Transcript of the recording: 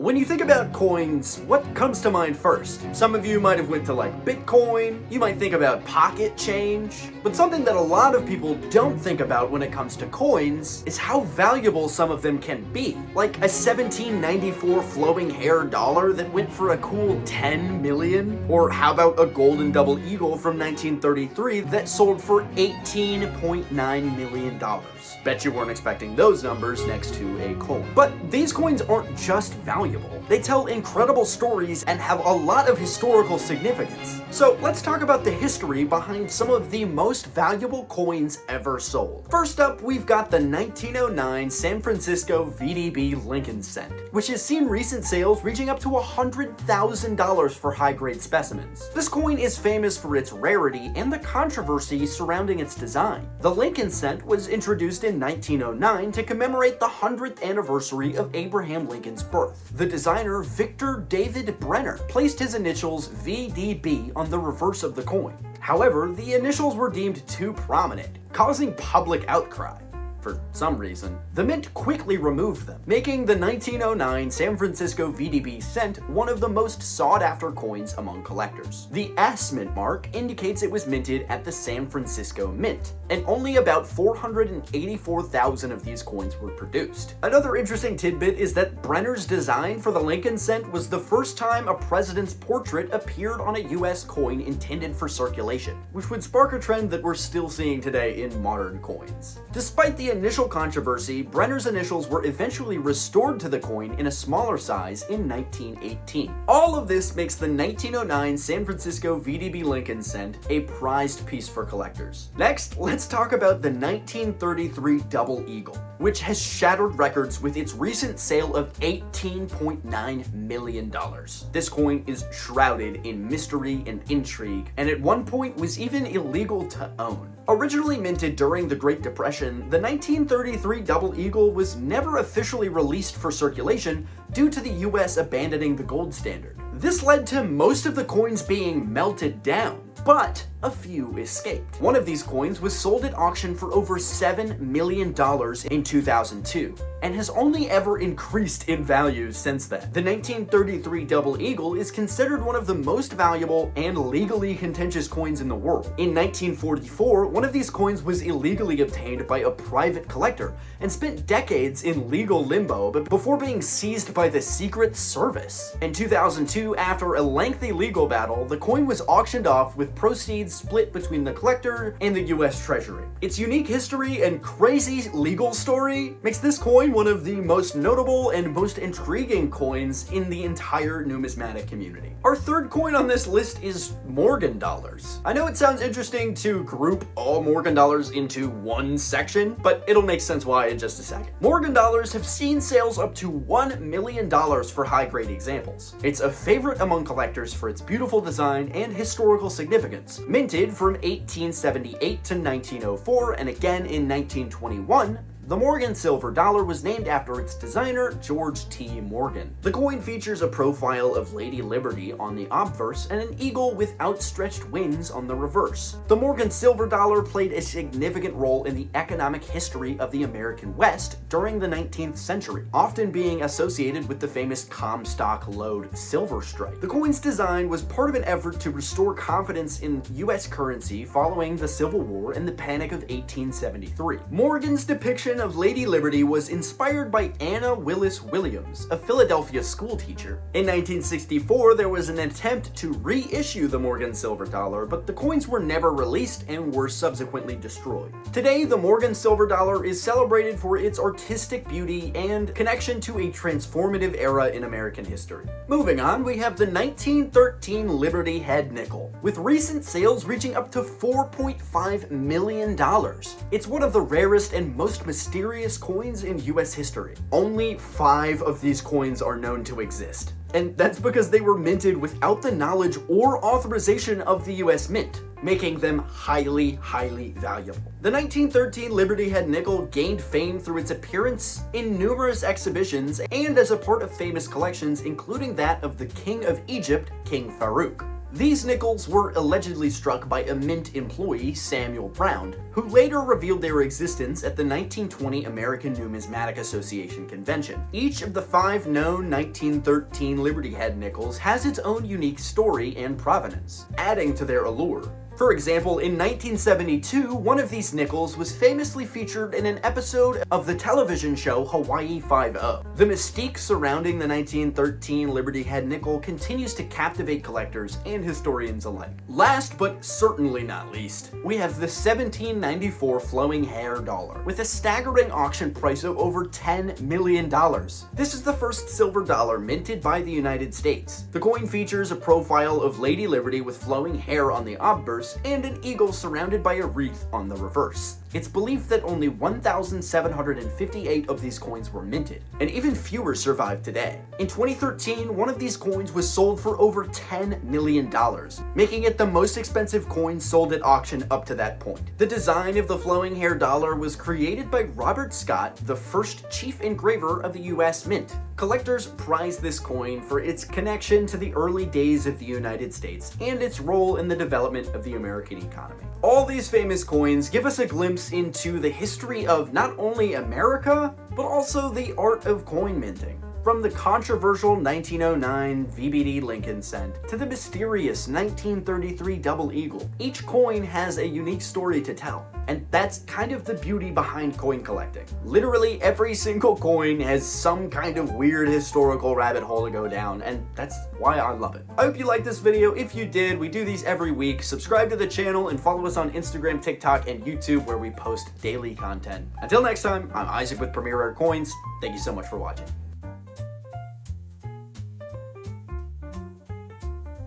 When you think about coins, what comes to mind first? Some of you might have went to like Bitcoin, you might think about pocket change, but something that a lot of people don't think about when it comes to coins is how valuable some of them can be. Like a 1794 flowing hair dollar that went for a cool 10 million? Or how about a golden double eagle from 1933 that sold for $18.9 million? Bet you weren't expecting those numbers next to a coin. But these coins aren't just valuable. They tell incredible stories and have a lot of historical significance. So let's talk about the history behind some of the most valuable coins ever sold. First up, we've got the 1909 San Francisco VDB Lincoln cent, which has seen recent sales reaching up to $100,000 for high-grade specimens. This coin is famous for its rarity and the controversy surrounding its design. The Lincoln cent was introduced in 1909 to commemorate the 100th anniversary of Abraham Lincoln's birth. The designer Victor David Brenner placed his initials VDB on the reverse of the coin. However, the initials were deemed too prominent, causing public outcry. For some reason, the mint quickly removed them, making the 1909 San Francisco VDB cent one of the most sought-after coins among collectors. The S mint mark indicates it was minted at the San Francisco Mint, and only about 484,000 of these coins were produced. Another interesting tidbit is that Brenner's design for the Lincoln cent was the first time a president's portrait appeared on a US coin intended for circulation, which would spark a trend that we're still seeing today in modern coins. Despite the initial controversy, Brenner's initials were eventually restored to the coin in a smaller size in 1918. All of this makes the 1909 San Francisco VDB Lincoln cent a prized piece for collectors. Next, let's talk about the 1933 Double Eagle, which has shattered records with its recent sale of $18.9 million. This coin is shrouded in mystery and intrigue, and at one point was even illegal to own. Originally minted during the Great Depression, the 1933 Double Eagle was never officially released for circulation due to the US abandoning the gold standard. This led to most of the coins being melted down, but a few escaped. One of these coins was sold at auction for over $7 million in 2002, and has only ever increased in value since then. The 1933 Double Eagle is considered one of the most valuable and legally contentious coins in the world. In 1944, one of these coins was illegally obtained by a private collector and spent decades in legal limbo before being seized by the Secret Service. In 2002, after a lengthy legal battle, the coin was auctioned off with proceeds split between the collector and the US Treasury. Its unique history and crazy legal story makes this coin one of the most notable and most intriguing coins in the entire numismatic community. Our third coin on this list is Morgan dollars. I know it sounds interesting to group all Morgan dollars into one section, but it'll make sense why in just a second. Morgan dollars have seen sales up to $1 million for high-grade examples. It's a favorite among collectors for its beautiful design and historical significance. Minted from 1878 to 1904 and again in 1921, the Morgan silver dollar was named after its designer, George T. Morgan. The coin features a profile of Lady Liberty on the obverse and an eagle with outstretched wings on the reverse. The Morgan silver dollar played a significant role in the economic history of the American West during the 19th century, often being associated with the famous Comstock Lode silver strike. The coin's design was part of an effort to restore confidence in U.S. currency following the Civil War and the Panic of 1873. Morgan's depiction of Lady Liberty was inspired by Anna Willis Williams, a Philadelphia schoolteacher. In 1964, there was an attempt to reissue the Morgan silver dollar, but the coins were never released and were subsequently destroyed. Today, the Morgan silver dollar is celebrated for its artistic beauty and connection to a transformative era in American history. Moving on, we have the 1913 Liberty Head nickel, with recent sales reaching up to $4.5 million. It's one of the rarest and most mysterious coins in US history. Only 5 of these coins are known to exist, and that's because they were minted without the knowledge or authorization of the US Mint, making them highly valuable. The 1913 Liberty Head nickel gained fame through its appearance in numerous exhibitions and as a part of famous collections, including that of the King of Egypt, King Farouk. These nickels were allegedly struck by a mint employee, Samuel Brown, who later revealed their existence at the 1920 American Numismatic Association convention. Each of the 5 known 1913 Liberty Head nickels has its own unique story and provenance, adding to their allure. For example, in 1972, one of these nickels was famously featured in an episode of the television show Hawaii Five-0. The mystique surrounding the 1913 Liberty Head nickel continues to captivate collectors and historians alike. Last but certainly not least, we have the 1794 flowing hair dollar, with a staggering auction price of over $10 million. This is the first silver dollar minted by the United States. The coin features a profile of Lady Liberty with flowing hair on the obverse and an eagle surrounded by a wreath on the reverse. It's believed that only 1,758 of these coins were minted, and even fewer survive today. In 2013, one of these coins was sold for over $10 million, making it the most expensive coin sold at auction up to that point. The design of the flowing hair dollar was created by Robert Scott, the first chief engraver of the US Mint. Collectors prize this coin for its connection to the early days of the United States and its role in the development of the American economy. All these famous coins give us a glimpse into the history of not only America, but also the art of coin minting. From the controversial 1909 VBD Lincoln cent to the mysterious 1933 Double Eagle, each coin has a unique story to tell. And that's kind of the beauty behind coin collecting. Literally every single coin has some kind of weird historical rabbit hole to go down, and that's why I love it. I hope you liked this video. If you did, we do these every week. Subscribe to the channel and follow us on Instagram, TikTok, and YouTube, where we post daily content. Until next time, I'm Isaac with Premier Rare Coins. Thank you so much for watching.